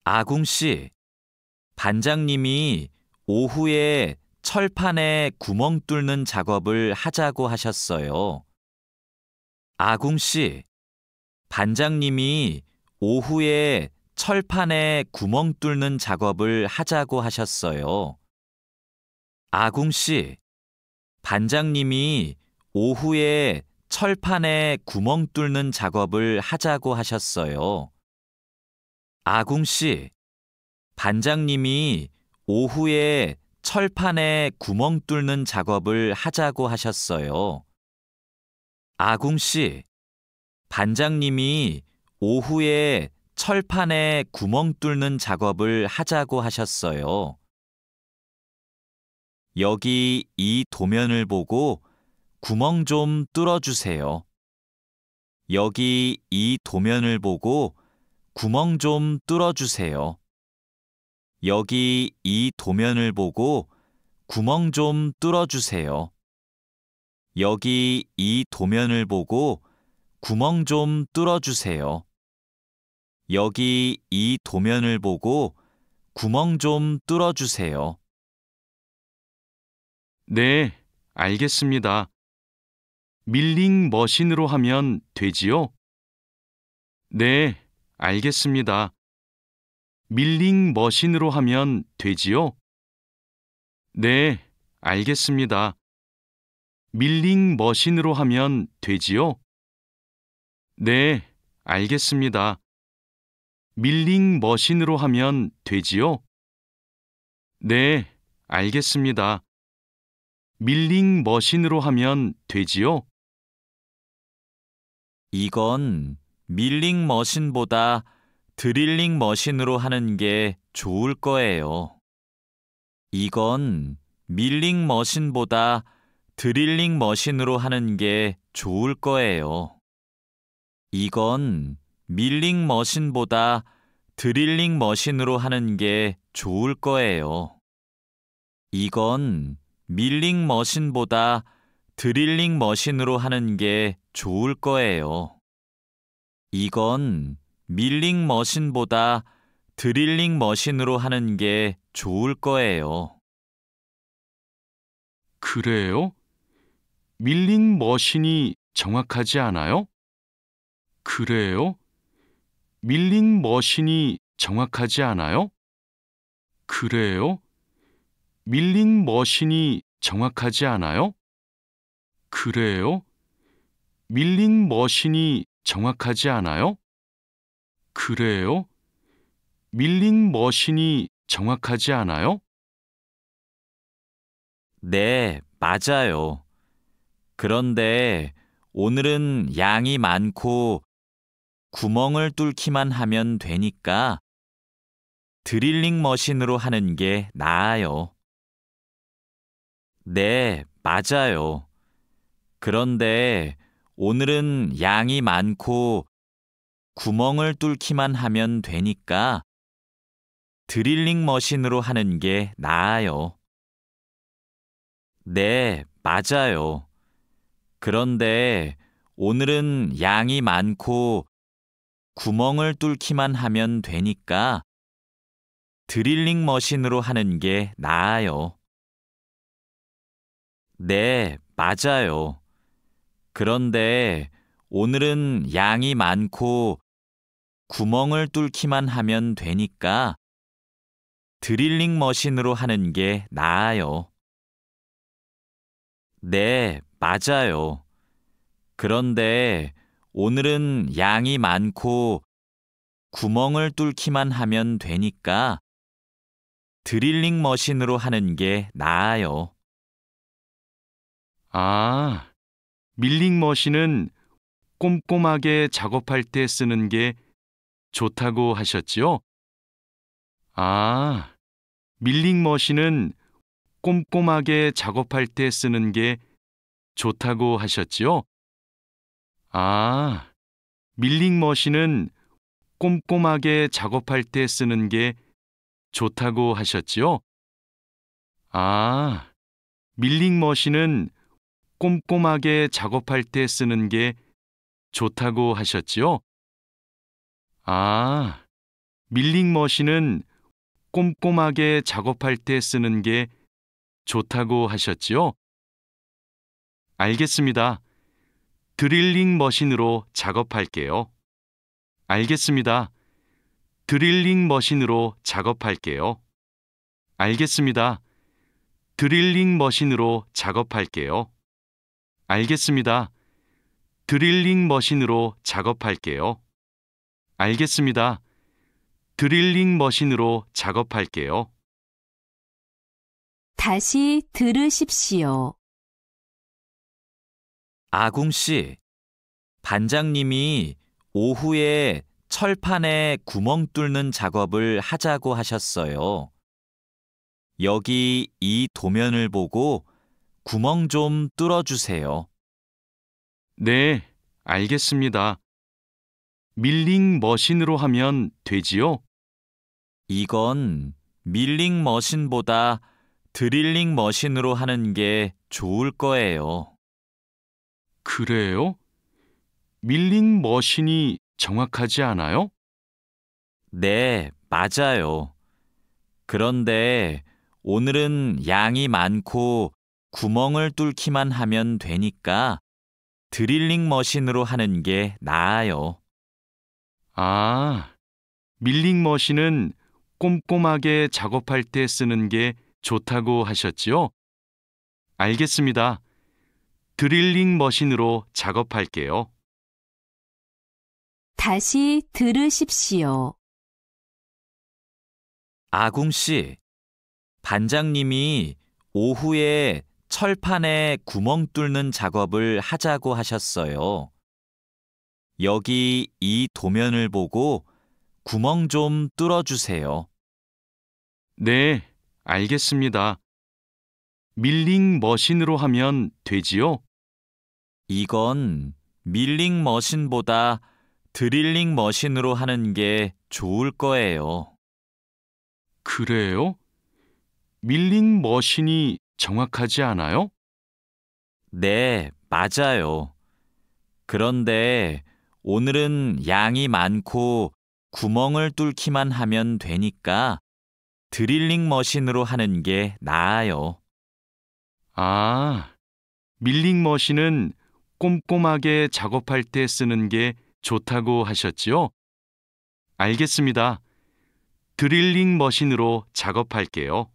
아궁 씨, 반장님이 오후에 철판에 구멍 뚫는 작업을 하자고 하셨어요. 아궁 씨, 반장님이 오후에 철판에 구멍 뚫는 작업을 하자고 하셨어요. 아궁 씨, 반장님이 오후에 철판에 구멍 뚫는 작업을 하자고 하셨어요. 아궁 씨, 반장님이 오후에 철판에 구멍 뚫는 작업을 하자고 하셨어요. 아궁 씨, 반장님이 오후에 철판에 구멍 뚫는 작업을 하자고 하셨어요. 여기 이 도면을 보고 구멍 좀 뚫어주세요. 여기 이 도면을 보고 구멍 좀 뚫어주세요. 여기 이 도면을 보고 구멍 좀 뚫어주세요. 여기 이 도면을 보고 구멍 좀 뚫어주세요. 여기 이 도면을 보고 구멍 좀 뚫어주세요. 네, 알겠습니다. 밀링 머신으로 하면 되지요? 네, 알겠습니다. 밀링 머신으로 하면 되지요? 네, 알겠습니다. 밀링 머신으로 하면 되지요? 네, 알겠습니다. 밀링 머신으로 하면 되지요? 네, 알겠습니다. 밀링 머신으로 하면 되지요? 이건 밀링 머신보다 드릴링 머신으로 하는 게 좋을 거예요. 이건 밀링 머신보다 드릴링 머신으로 하는 게 좋을 거예요. 이건 밀링 머신보다 드릴링 머신으로 하는 게 좋을 거예요. 이건 밀링 머신보다 드릴링 머신으로 하는 게 좋을 거예요. 이건 밀링 머신보다 드릴링 머신으로 하는 게 좋을 거예요. 그래요? 밀링 머신이 정확하지 않아요? 그래요? 밀링 머신이 정확하지 않아요? 그래요? 밀링 머신이 정확하지 않아요? 그래요? 밀링 머신이 정확하지 않아요? 그래요? 밀링 머신이 정확하지 않아요? 네, 맞아요. 그런데 오늘은 양이 많고 구멍을 뚫기만 하면 되니까 드릴링 머신으로 하는 게 나아요. 네, 맞아요. 그런데 오늘은 양이 많고 구멍을 뚫기만 하면 되니까 드릴링 머신으로 하는 게 나아요. 네, 맞아요. 그런데 오늘은 양이 많고 구멍을 뚫기만 하면 되니까 드릴링 머신으로 하는 게 나아요. 네, 맞아요. 그런데 오늘은 양이 많고 구멍을 뚫기만 하면 되니까 드릴링 머신으로 하는 게 나아요. 네, 맞아요. 그런데 오늘은 양이 많고 구멍을 뚫기만 하면 되니까 드릴링 머신으로 하는 게 나아요. 아, 밀링 머신은 꼼꼼하게 작업할 때 쓰는 게 좋다고 하셨지요? 아, 밀링 머신은 꼼꼼하게 작업할 때 쓰는 게 좋다고 하셨지요? 아, 밀링 머신은 꼼꼼하게 작업할 때 쓰는 게 좋다고 하셨지요? 아, 밀링 머신은 꼼꼼하게 작업할 때 쓰는 게 좋다고 하셨지요? 아, 밀링 머신은 꼼꼼하게 작업할 때 쓰는 게 좋다고 하셨지요? 알겠습니다. 드릴링 머신으로 작업할게요. 알겠습니다. 드릴링 머신으로 작업할게요. 알겠습니다. 드릴링 머신으로 작업할게요. 알겠습니다. 드릴링 머신으로 작업할게요. 알겠습니다. 드릴링 머신으로 작업할게요. 다시 들으십시오. 아궁 씨, 반장님이 오후에 철판에 구멍 뚫는 작업을 하자고 하셨어요. 여기 이 도면을 보고 구멍 좀 뚫어주세요. 네, 알겠습니다. 밀링 머신으로 하면 되지요? 이건 밀링 머신보다 드릴링 머신으로 하는 게 좋을 거예요. 그래요? 밀링 머신이 정확하지 않아요? 네, 맞아요. 그런데 오늘은 양이 많고 구멍을 뚫기만 하면 되니까 드릴링 머신으로 하는 게 나아요. 아, 밀링 머신은 꼼꼼하게 작업할 때 쓰는 게 좋다고 하셨지요? 알겠습니다. 드릴링 머신으로 작업할게요. 다시 들으십시오. 아궁 씨, 반장님이 오후에 철판에 구멍 뚫는 작업을 하자고 하셨어요. 여기 이 도면을 보고 구멍 좀 뚫어주세요. 네, 알겠습니다. 밀링 머신으로 하면 되지요? 이건 밀링 머신보다 드릴링 머신으로 하는 게 좋을 거예요. 그래요? 밀링 머신이 정확하지 않아요? 네, 맞아요. 그런데 오늘은 양이 많고 구멍을 뚫기만 하면 되니까 드릴링 머신으로 하는 게 나아요. 아, 밀링 머신은 꼼꼼하게 작업할 때 쓰는 게 좋다고 하셨지요? 알겠습니다. 드릴링 머신으로 작업할게요.